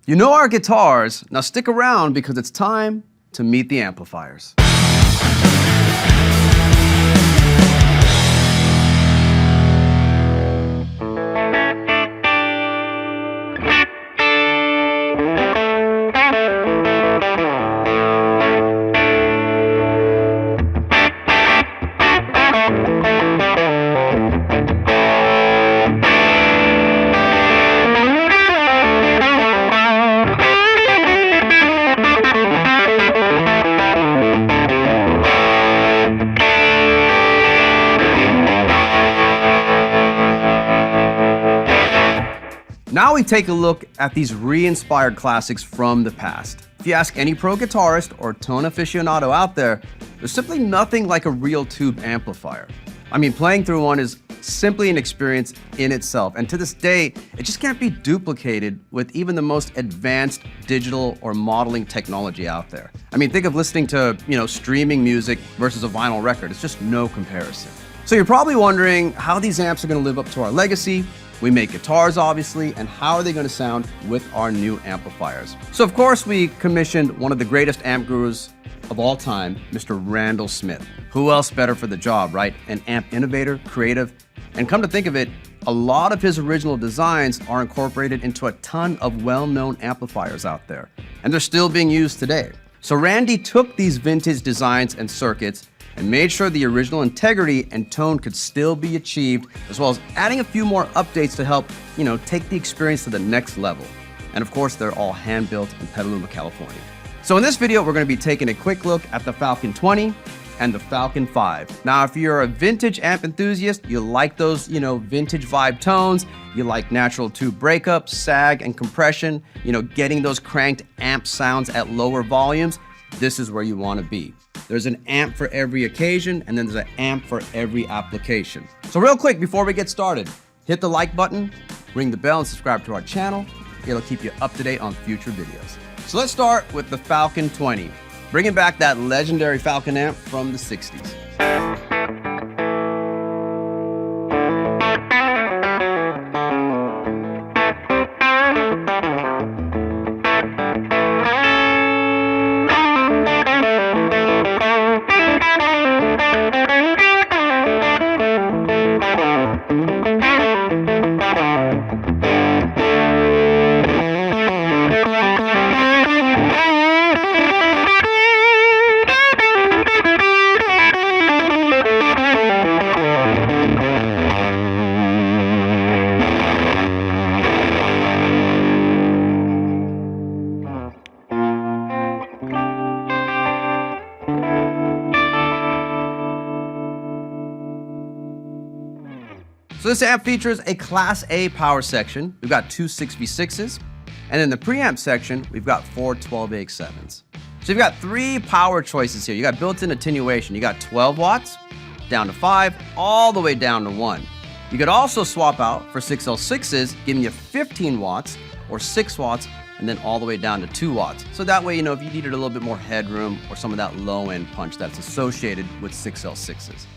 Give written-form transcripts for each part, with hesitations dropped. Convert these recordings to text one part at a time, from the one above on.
You know our guitars, now stick around because it's time to meet the amplifiers. Now we take a look at these re-inspired classics from the past. If you ask any pro guitarist or tone aficionado out there, there's simply nothing like a real tube amplifier. I mean, playing through one is simply an experience in itself, and to this day, it just can't be duplicated with even the most advanced digital or modeling technology out there. I mean, think of listening to, streaming music versus a vinyl record. It's just no comparison. So you're probably wondering how these amps are going to live up to our legacy. We make guitars, obviously, and how are they going to sound with our new amplifiers? So of course we commissioned one of the greatest amp gurus of all time, Mr. Randall Smith. Who else better for the job, right? An amp innovator, creative, and come to think of it, a lot of his original designs are incorporated into a ton of well-known amplifiers out there, and they're still being used today. So Randy took these vintage designs and circuits and made sure the original integrity and tone could still be achieved, as well as adding a few more updates to help, take the experience to the next level. And of course, they're all hand-built in Petaluma, California. So in this video, we're gonna be taking a quick look at the Falcon 20 and the Falcon 5. Now, if you're a vintage amp enthusiast, you like those, vintage vibe tones, you like natural tube breakup, sag, and compression, getting those cranked amp sounds at lower volumes, this is where you wanna be. There's an amp for every occasion, and then there's an amp for every application. So real quick, before we get started, hit the like button, ring the bell, and subscribe to our channel. It'll keep you up to date on future videos. So let's start with the Falcon 20, bringing back that legendary Falcon amp from the 60s. So this amp features a Class A power section. We've got two 6v6s, and in the preamp section, we've got four 12AX7s. So you've got three power choices here. You got built-in attenuation. You got 12 watts, down to 5, all the way down to 1. You could also swap out for 6L6s, giving you 15 watts or 6 watts, and then all the way down to 2 watts. So that way, if you needed a little bit more headroom or some of that low-end punch that's associated with 6L6s.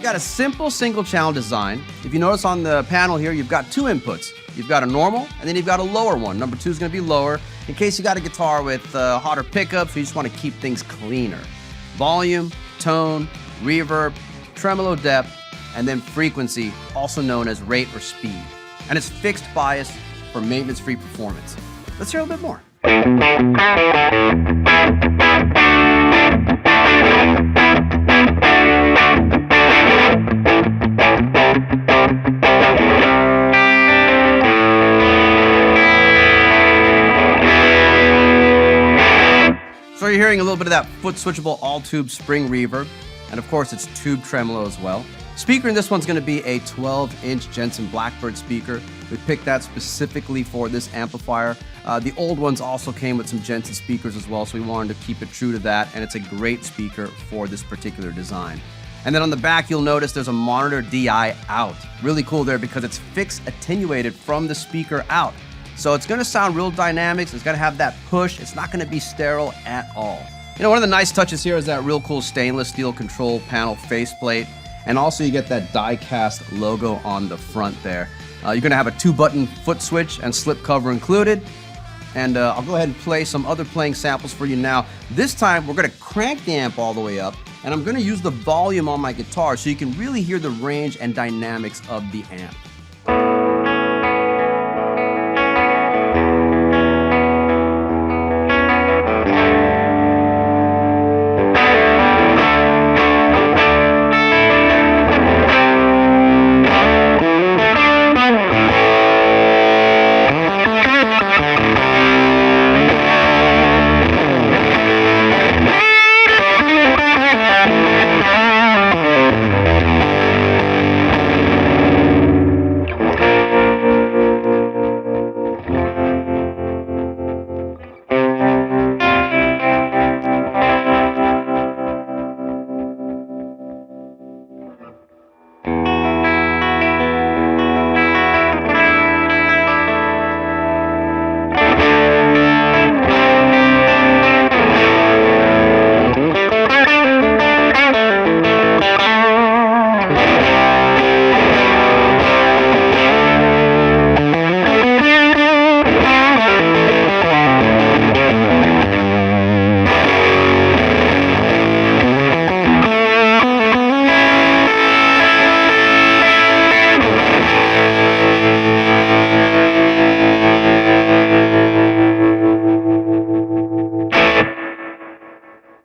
Got a simple single channel design. If you notice on the panel here, you've got two inputs. You've got a normal, and then you've got a lower one. Number 2 is gonna be lower, in case you got a guitar with hotter pickups, so you just wanna keep things cleaner. Volume, tone, reverb, tremolo depth, and then frequency, also known as rate or speed. And it's fixed bias for maintenance-free performance. Let's hear a little bit more. So you're hearing a little bit of that foot switchable all tube spring reverb, and of course it's tube tremolo as well. Speaker in this one's gonna be a 12-inch Jensen Blackbird speaker. We picked that specifically for this amplifier. The old ones also came with some Jensen speakers as well, so we wanted to keep it true to that, and it's a great speaker for this particular design. And then on the back, you'll notice there's a monitor DI out. Really cool there because it's fixed attenuated from the speaker out. So it's gonna sound real dynamics. It's gonna have that push. It's not gonna be sterile at all. You know, one of the nice touches here is that real cool stainless steel control panel faceplate. And also you get that die-cast logo on the front there. You're gonna have a 2-button foot switch and slip cover included. And I'll go ahead and play some other playing samples for you now. This time we're gonna crank the amp all the way up, and I'm gonna use the volume on my guitar so you can really hear the range and dynamics of the amp.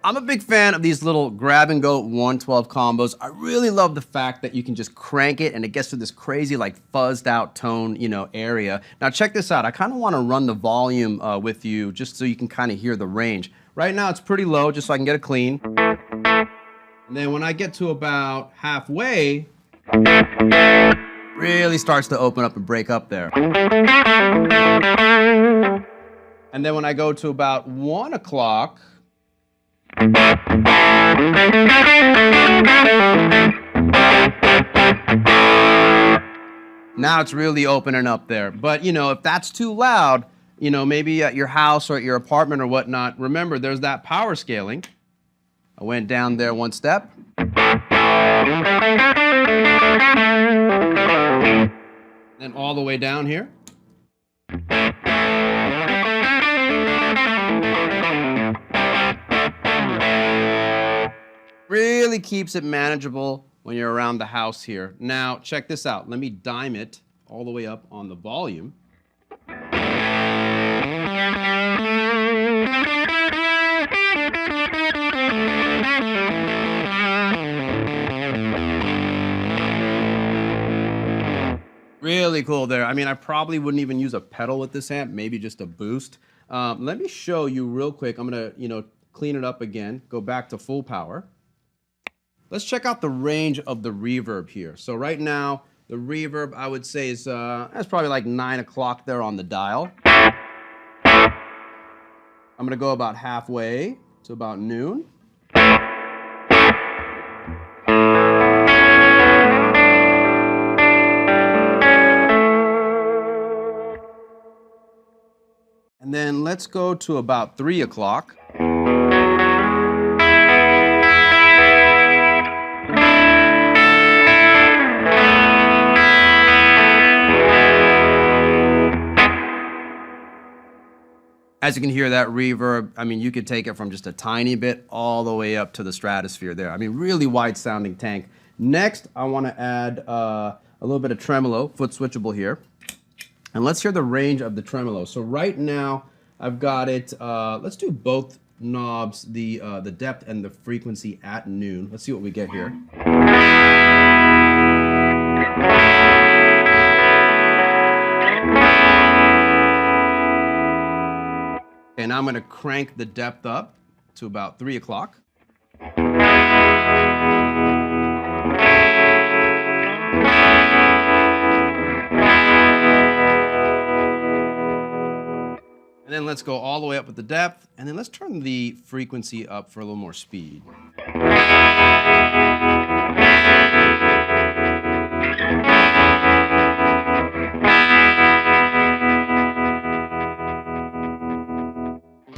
I'm a big fan of these little grab and go 112 combos. I really love the fact that you can just crank it and it gets to this crazy like fuzzed out tone, area. Now check this out. I kind of want to run the volume with you just so you can kind of hear the range. Right now it's pretty low just so I can get it clean. And then when I get to about halfway, really starts to open up and break up there. And then when I go to about 1 o'clock, now it's really opening up there. But if that's too loud, maybe at your house or at your apartment or whatnot, remember there's that power scaling. I went down there 1 step. Then all the way down here. Really keeps it manageable when you're around the house here. Now, check this out. Let me dime it all the way up on the volume. Really cool there. I mean, I probably wouldn't even use a pedal with this amp, maybe just a boost. Let me show you real quick. I'm gonna, clean it up again, go back to full power. Let's check out the range of the reverb here. So right now, the reverb I would say is that's probably like 9 o'clock there on the dial. I'm gonna go about halfway to about noon. And then let's go to about 3 o'clock. As you can hear that reverb, I mean, you could take it from just a tiny bit all the way up to the stratosphere there. I mean, really wide sounding tank. Next, I want to add a little bit of tremolo, foot switchable here. And let's hear the range of the tremolo. So right now, I've got it, let's do both knobs, the depth and the frequency at noon. Let's see what we get here. Okay, now I'm going to crank the depth up to about 3 o'clock. And then let's go all the way up with the depth, and then let's turn the frequency up for a little more speed.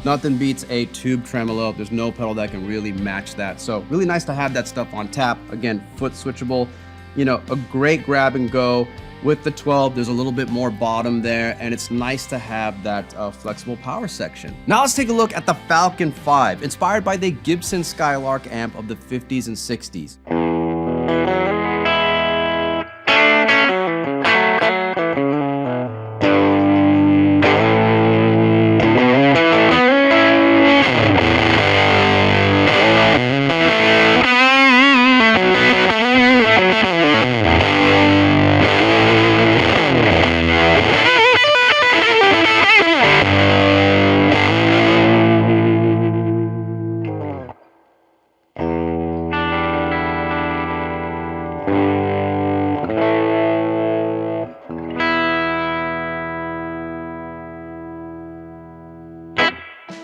Nothing beats a tube tremolo. There's no pedal that can really match that. So really nice to have that stuff on tap. Again, foot switchable, you know, a great grab and go. With the 12, there's a little bit more bottom there, and it's nice to have that flexible power section. Now let's take a look at the Falcon 5, inspired by the Gibson Skylark amp of the 50s and 60s.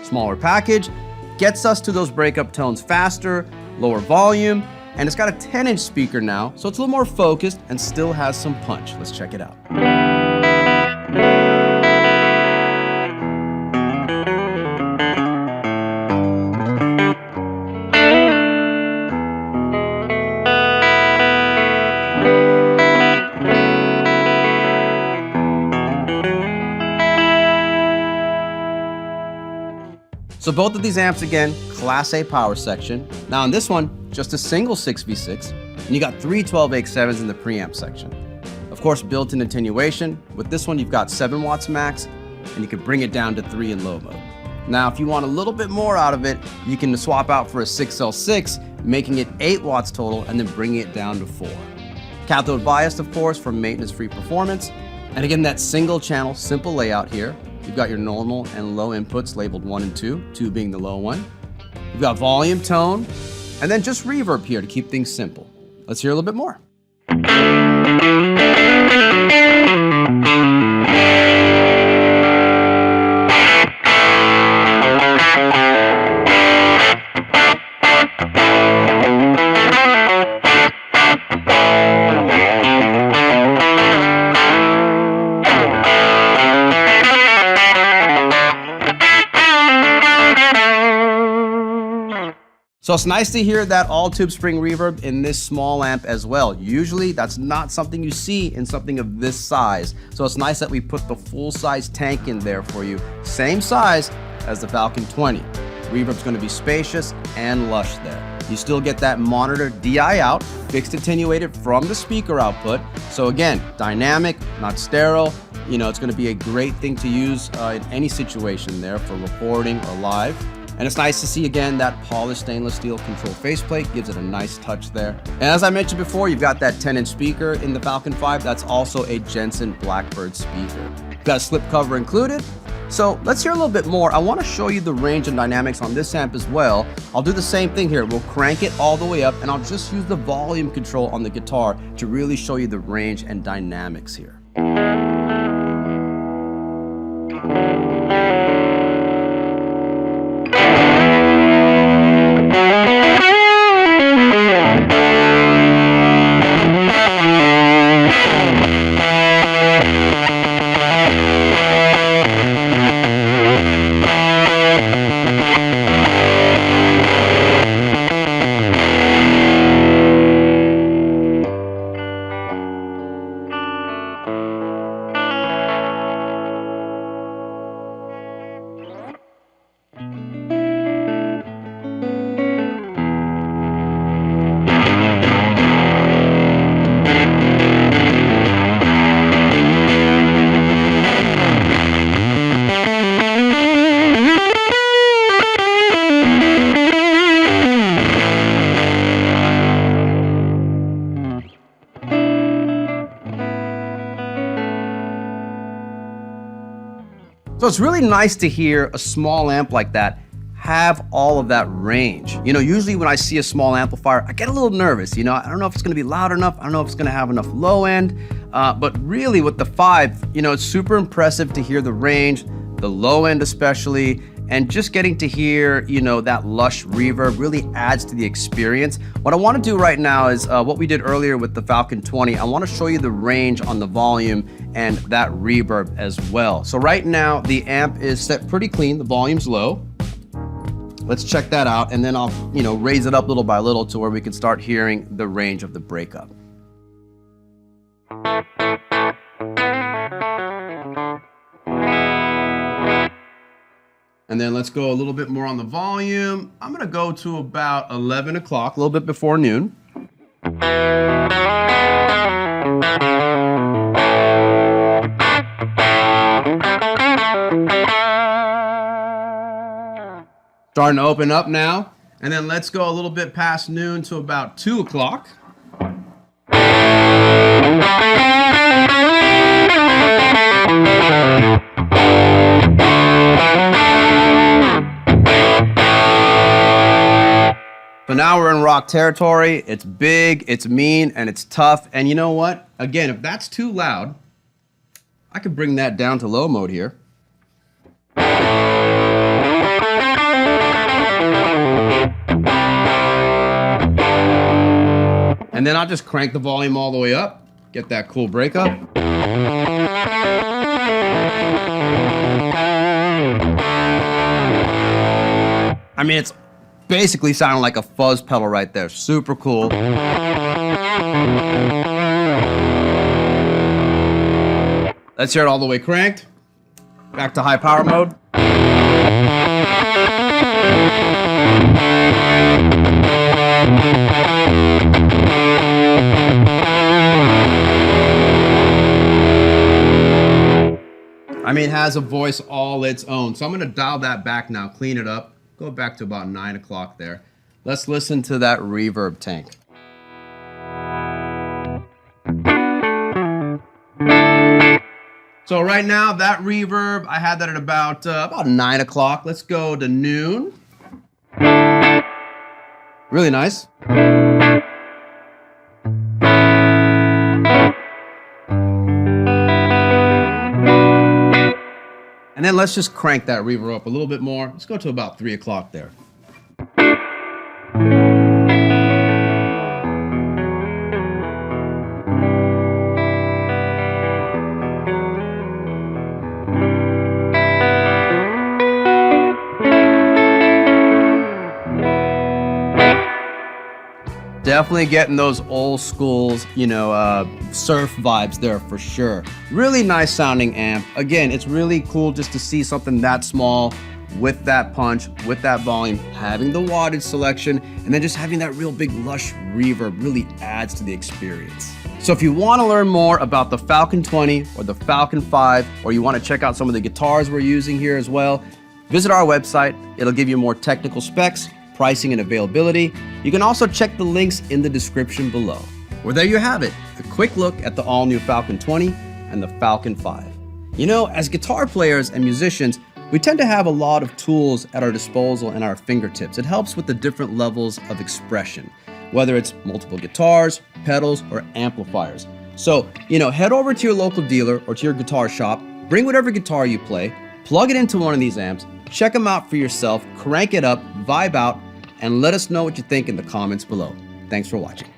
Smaller package, gets us to those breakup tones faster, lower volume, and it's got a 10-inch speaker now, so it's a little more focused and still has some punch. Let's check it out. So both of these amps, again, Class A power section. Now on this one, just a single 6v6, and you got three 12X7s in the preamp section. Of course, built-in attenuation. With this one, you've got 7 watts max, and you can bring it down to 3 in low mode. Now, if you want a little bit more out of it, you can swap out for a 6L6, making it 8 watts total, and then bringing it down to 4. Cathode biased, of course, for maintenance-free performance. And again, that single channel, simple layout here. You've got your normal and low inputs labeled 1 and 2, 2 being the low one. You've got volume, tone, and then just reverb here to keep things simple. Let's hear a little bit more. So it's nice to hear that all tube spring reverb in this small amp as well. Usually that's not something you see in something of this size. So it's nice that we put the full size tank in there for you. Same size as the Falcon 20. Reverb's gonna be spacious and lush there. You still get that monitor DI out, fixed attenuated from the speaker output. So again, dynamic, not sterile. You know, it's gonna be a great thing to use in any situation there for recording or live. And it's nice to see, again, that polished stainless steel control faceplate gives it a nice touch there. And as I mentioned before, you've got that 10-inch speaker in the Falcon 5. That's also a Jensen Blackbird speaker. You've got a slip cover included. So let's hear a little bit more. I want to show you the range and dynamics on this amp as well. I'll do the same thing here. We'll crank it all the way up, and I'll just use the volume control on the guitar to really show you the range and dynamics here. So it's really nice to hear a small amp like that have all of that range. You know, usually when I see a small amplifier, I get a little nervous. You know, I don't know if it's gonna be loud enough. I don't know if it's gonna have enough low end. But really with the 5, you know, it's super impressive to hear the range, the low end especially, and just getting to hear, you know, that lush reverb really adds to the experience. What I want to do right now is what we did earlier with the Falcon 20. I want to show you the range on the volume and that reverb as well. So right now the amp is set pretty clean, the volume's low. Let's check that out, and then I'll, raise it up little by little to where we can start hearing the range of the breakup. And then let's go a little bit more on the volume. I'm gonna go to about 11 o'clock, a little bit before noon. Starting to open up now. And then let's go a little bit past noon to about 2 o'clock. So now we're in rock territory. It's big, it's mean, and it's tough. And you know what? Again, if that's too loud, I could bring that down to low mode here. And then I'll just crank the volume all the way up, get that cool breakup. I mean, it's basically sounding like a fuzz pedal right there. Super cool. Let's hear it all the way cranked. Back to high power mode. I mean, it has a voice all its own. So I'm gonna dial that back now, clean it up, go back to about 9 o'clock there. Let's listen to that reverb tank. So right now, that reverb, I had that at about 9 o'clock. Let's go to noon. Really nice. And then let's just crank that reverb up a little bit more. Let's go to about 3 o'clock there. Definitely getting those old schools, surf vibes there for sure. Really nice sounding amp. Again, it's really cool just to see something that small with that punch, with that volume, having the wattage selection, and then just having that real big lush reverb really adds to the experience. So if you want to learn more about the Falcon 20 or the Falcon 5, or you want to check out some of the guitars we're using here as well, visit our website. It'll give you more technical specs, pricing, and availability. You can also check the links in the description below. Well, there you have it, a quick look at the all-new Falcon 20 and the Falcon 5. As guitar players and musicians, we tend to have a lot of tools at our disposal and our fingertips. It helps with the different levels of expression, whether it's multiple guitars, pedals, or amplifiers. So, head over to your local dealer or to your guitar shop, bring whatever guitar you play, plug it into one of these amps, check them out for yourself, crank it up, vibe out, and let us know what you think in the comments below. Thanks for watching.